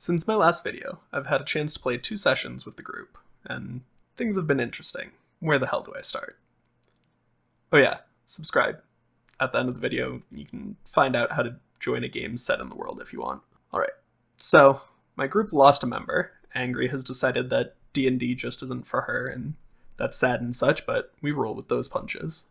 Since my last video, I've had a chance to play 2 sessions with the group, and things have been interesting. Where the hell do I start? Oh yeah, subscribe. At the end of the video, you can find out how to join a game set in the world if you want. Alright, so my group lost a member. Angry has decided that D&D just isn't for her, and that's sad and such, but we roll with those punches.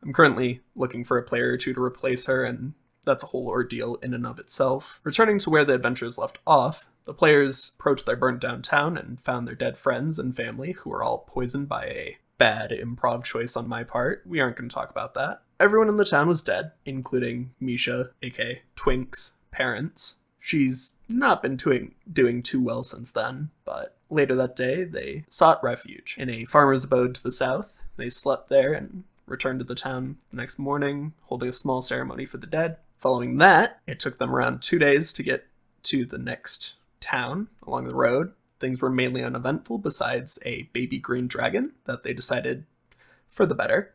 I'm currently looking for a player or two to replace her, and that's a whole ordeal in and of itself. Returning to where the adventurers left off, the players approached their burnt down town and found their dead friends and family, who were all poisoned by a bad improv choice on my part. We aren't going to talk about that. Everyone in the town was dead, including Misha, aka Twink's parents. She's not been doing too well since then, but later that day, they sought refuge in a farmer's abode to the south. They slept there and returned to the town the next morning, holding a small ceremony for the dead. Following that, it took them around 2 days to get to the next town along the road. Things were mainly uneventful besides a baby green dragon that they decided, for the better,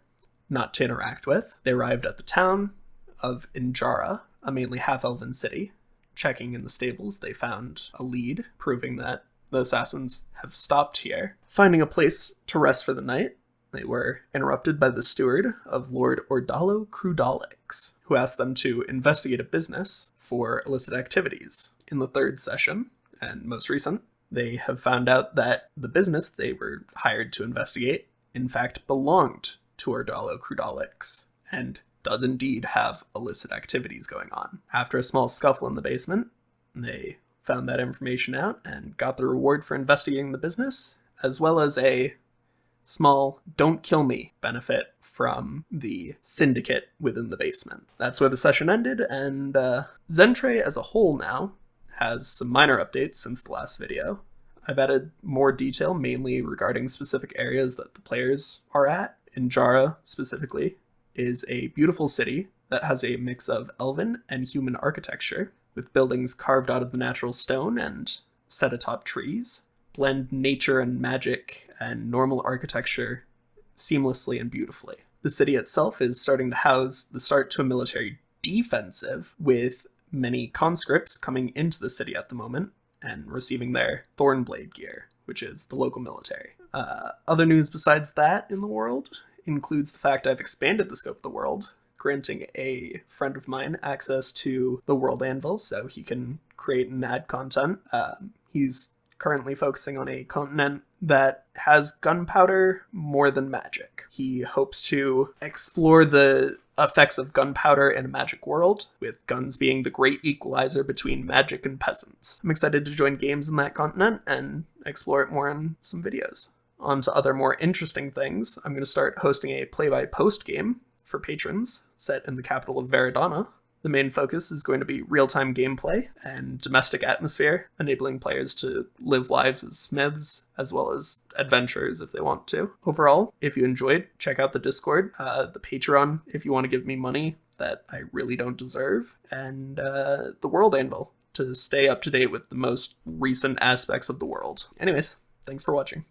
not to interact with. They arrived at the town of Xentrae, a mainly half-elven city. Checking in the stables, they found a lead, proving that the assassins have stopped here. Finding a place to rest for the night, they were interrupted by the steward of Lord Ordalo Crudalix, who asked them to investigate a business for illicit activities. In the third session, and most recent, they have found out that the business they were hired to investigate, in fact, belonged to Ordalo Crudalix, and does indeed have illicit activities going on. After a small scuffle in the basement, they found that information out and got the reward for investigating the business, as well as a small don't kill me benefit from the syndicate within the basement. That's where the session ended, and Xentrae as a whole now has some minor updates since the last video. I've added more detail, mainly regarding specific areas that the players are at. Xentrae, specifically, is a beautiful city that has a mix of elven and human architecture, with buildings carved out of the natural stone and set atop trees. Blend nature and magic and normal architecture seamlessly and beautifully. The city itself is starting to house the start to a military defensive, with many conscripts coming into the city at the moment and receiving their Thornblade gear, which is the local military. Other news besides that in the world includes the fact I've expanded the scope of the world, granting a friend of mine access to the World Anvil so he can create and add content. He's currently focusing on a continent that has gunpowder more than magic. He hopes to explore the effects of gunpowder in a magic world, with guns being the great equalizer between magic and peasants. I'm excited to join games in that continent and explore it more in some videos. On to other more interesting things, I'm going to start hosting a play-by-post game for patrons set in the capital of Veridana. The main focus is going to be real-time gameplay and domestic atmosphere, enabling players to live lives as smiths, as well as adventurers if they want to. Overall, if you enjoyed, check out the Discord, the Patreon if you want to give me money that I really don't deserve, and the World Anvil to stay up to date with the most recent aspects of the world. Anyways, thanks for watching.